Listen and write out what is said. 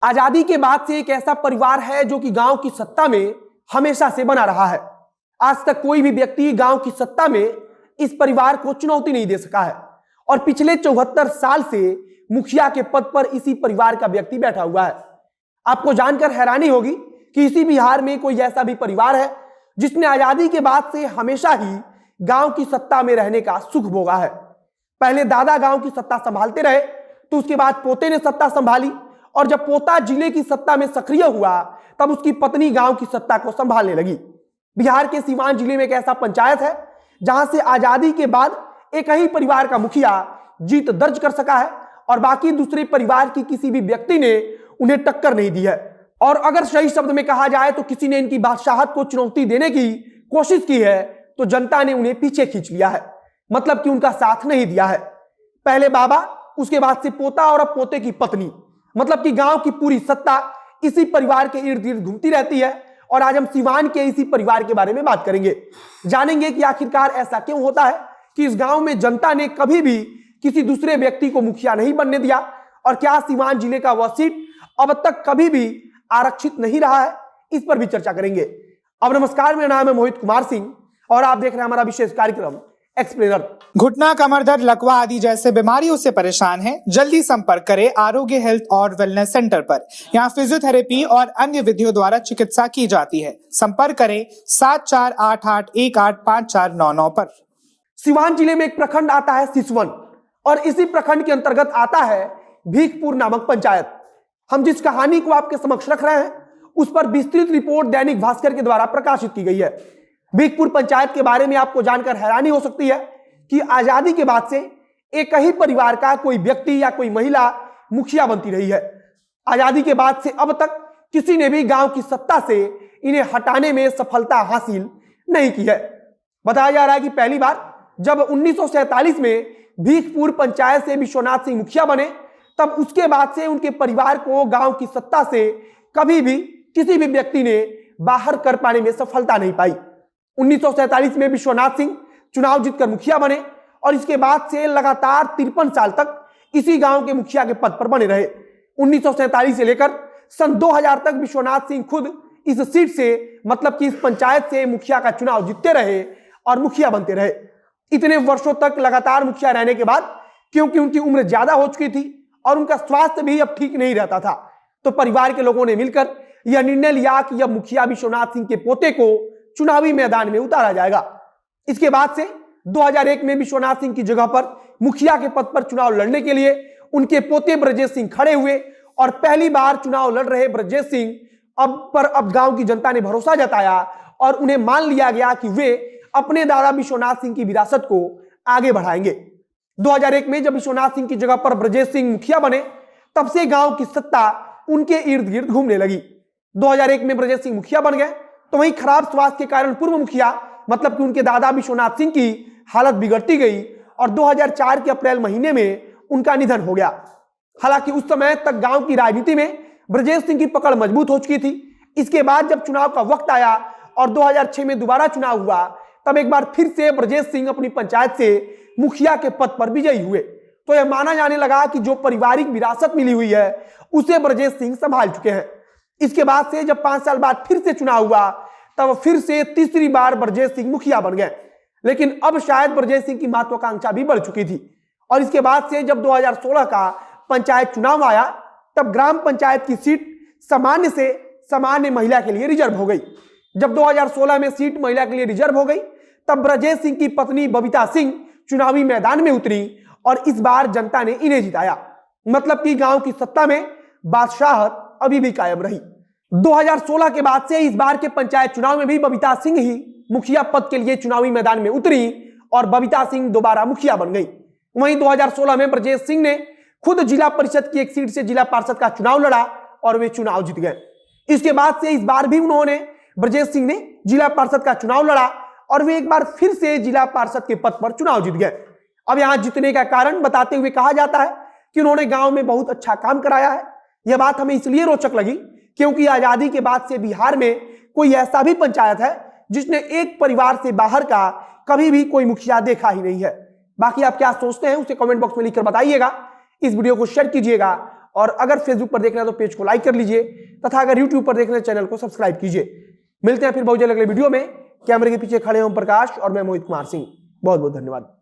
आजादी के बाद से एक ऐसा परिवार है जो कि गांव की सत्ता में हमेशा से बना रहा है। आज तक कोई भी व्यक्ति गांव की सत्ता में इस परिवार को चुनौती नहीं दे सका है और पिछले 74 साल से मुखिया के पद पर इसी परिवार का व्यक्ति बैठा हुआ है। आपको जानकर हैरानी होगी कि इसी बिहार में कोई ऐसा भी परिवार है जिसने आजादी के बाद से हमेशा ही गांव की सत्ता में रहने का सुख भोगा है। पहले दादा गांव की सत्ता संभालते रहे, तो उसके बाद पोते ने सत्ता संभाली और जब पोता जिले की सत्ता में सक्रिय हुआ तब उसकी पत्नी गांव की सत्ता को संभालने लगी। बिहार के सीवान जिले में एक ऐसा पंचायत है जहां से आजादी के बाद एक ही परिवार का मुखिया जीत दर्ज कर सका है और बाकी दूसरे परिवार की किसी भी व्यक्ति ने उन्हें टक्कर नहीं दी है। और अगर सही शब्द में कहा जाए तो किसी ने इनकी बादशाहत को चुनौती देने की कोशिश की है तो जनता ने उन्हें पीछे खींच लिया है, मतलब कि उनका साथ नहीं दिया है। पहले बाबा, उसके बाद से पोता और अब पोते की पत्नी, मतलब कि गांव की पूरी सत्ता इसी परिवार के इर्द गिर्द घूमती रहती है। और आज हम सीवान के इसी परिवार के बारे में बात करेंगे, जानेंगे कि आखिरकार ऐसा क्यों होता है कि इस गांव में जनता ने कभी भी किसी दूसरे व्यक्ति को मुखिया नहीं बनने दिया और क्या सीवान जिले का वह सीट अब तक कभी भी आरक्षित नहीं रहा है, इस पर भी चर्चा करेंगे। अब नमस्कार, मेरा नाम है मोहित कुमार सिंह और आप देख रहे हैं हमारा विशेष कार्यक्रम एक्सप्लेनर। घुटना, कमर दर्द, लकवा आदि जैसे बीमारियों से परेशान हैं? जल्दी संपर्क करें आरोग्य हेल्थ और वेलनेस सेंटर पर। यहाँ फिजियोथेरेपी और अन्य विधियों द्वारा चिकित्सा की जाती है। संपर्क करें 7488185499 पर। सीवान जिले में एक प्रखंड आता है सिसवन और इसी प्रखंड के अंतर्गत आता है भीखपुर नामक पंचायत। हम जिस कहानी को आपके समक्ष रख रहे हैं उस पर विस्तृत रिपोर्ट दैनिक भास्कर के द्वारा प्रकाशित की गई है। भीखपुर पंचायत के बारे में आपको जानकर हैरानी हो सकती है कि आजादी के बाद से एक ही परिवार का कोई व्यक्ति या कोई महिला मुखिया बनती रही है। आजादी के बाद से अब तक किसी ने भी गांव की सत्ता से इन्हें हटाने में सफलता हासिल नहीं की है। बताया जा रहा है कि पहली बार जब 1947 में भीखपुर पंचायत से विश्वनाथ सिंह मुखिया बने, तब उसके बाद से उनके परिवार को गांव की सत्ता से कभी भी किसी भी व्यक्ति ने बाहर कर पाने में सफलता नहीं पाई। 1947 में विश्वनाथ सिंह चुनाव जीतकर मुखिया बने और इसके बाद से लगातार 53 साल तक इसी गांव के मुखिया के पद पर बने रहे। 1947 से लेकर सन 2000 तक विश्वनाथ सिंह खुद इस सीट से, मतलब कि इस पंचायत से मुखिया का चुनाव जीतते रहे और मुखिया बनते रहे। इतने वर्षों तक लगातार मुखिया रहने के बाद क्योंकि उनकी उम्र ज्यादा हो चुकी थी और उनका स्वास्थ्य भी अब ठीक नहीं रहता था, तो परिवार के लोगों ने मिलकर यह निर्णय लिया कि अब मुखिया विश्वनाथ सिंह के पोते को चुनावी मैदान में उतारा जाएगा। इसके बाद से 2001 में विश्वनाथ सिंह की जगह पर मुखिया के पद पर चुनाव लड़ने के लिए उनके पोते ब्रजेश सिंह खड़े हुए और पहली बार चुनाव लड़ रहे ब्रजेश सिंह अब गांव की जनता ने भरोसा जताया और उन्हें मान लिया गया कि वे अपने दादा विश्वनाथ सिंह की विरासत को आगे बढ़ाएंगे। 2001 में जब विश्वनाथ सिंह की जगह पर ब्रजेश सिंह मुखिया बने, तब से गांव की सत्ता उनके इर्द गिर्द घूमने लगी। 2001 में ब्रजेश सिंह मुखिया बन गए तो वहीं खराब स्वास्थ्य के कारण पूर्व मुखिया, मतलब कि उनके दादा विश्वनाथ सिंह की हालत बिगड़ती गई और 2004 के अप्रैल महीने में उनका निधन हो गया। हालांकि उस समय तक गांव की राजनीति में ब्रजेश सिंह की पकड़ मजबूत हो चुकी थी। इसके बाद जब चुनाव का वक्त आया और 2006 में दोबारा चुनाव हुआ, तब एक बार फिर से ब्रजेश सिंह अपनी पंचायत से मुखिया के पद पर विजयी हुए। तो यह माना जाने लगा कि जो पारिवारिक विरासत मिली हुई है उसे ब्रजेश सिंह संभाल चुके हैं। इसके बाद से जब 5 साल बाद फिर से चुनाव हुआ, तब फिर से तीसरी बार ब्रजेश सिंह मुखिया बन गए। लेकिन अब शायद ब्रजेश सिंह की महत्वाकांक्षा भी बढ़ चुकी थी और इसके बाद से जब 2016 का पंचायत चुनाव आया, तब ग्राम पंचायत की सीट सामान्य से सामान्य महिला के लिए रिजर्व हो गई। जब 2016 में सीट महिला के लिए रिजर्व हो गई, तब ब्रजेश सिंह की पत्नी बबीता सिंह चुनावी मैदान में उतरी और इस बार जनता ने इन्हें जिताया, मतलब कि गांव की सत्ता में बादशाहत अभी भी कायम रही। 2016 के बाद से इस बार के पंचायत चुनाव में भी बबीता सिंह ही मुखिया पद के लिए चुनावी मैदान में उतरी और बबीता सिंह दोबारा मुखिया बन गई। वहीं 2016 में ब्रजेश सिंह ने खुद जिला परिषद की एक सीट से जिला पार्षद का चुनाव लड़ा और वे चुनाव जीत गए। इसके बाद से इस बार भी ब्रजेश सिंह ने जिला पार्षद का चुनाव लड़ा और वे एक बार फिर से जिला पार्षद के पद पर चुनाव जीत गए। अब यहां जीतने का कारण बताते हुए कहा जाता है कि उन्होंने गांव में बहुत अच्छा काम कराया है। यह बात हमें इसलिए रोचक लगी क्योंकि आजादी के बाद से बिहार में कोई ऐसा भी पंचायत है जिसने एक परिवार से बाहर का कभी भी कोई मुखिया देखा ही नहीं है। बाकी आप क्या सोचते हैं उसे कमेंट बॉक्स में लिखकर बताइएगा। इस वीडियो को शेयर कीजिएगा और अगर फेसबुक पर देख रहे हैं तो पेज को लाइक कर लीजिए तथा अगर यूट्यूब पर देख रहे हैं चैनल को सब्सक्राइब कीजिए। मिलते हैं फिर बहुत जल्द अगले वीडियो में। कैमरे के पीछे खड़े ओम प्रकाश और मैं मोहित कुमार सिंह। बहुत बहुत धन्यवाद।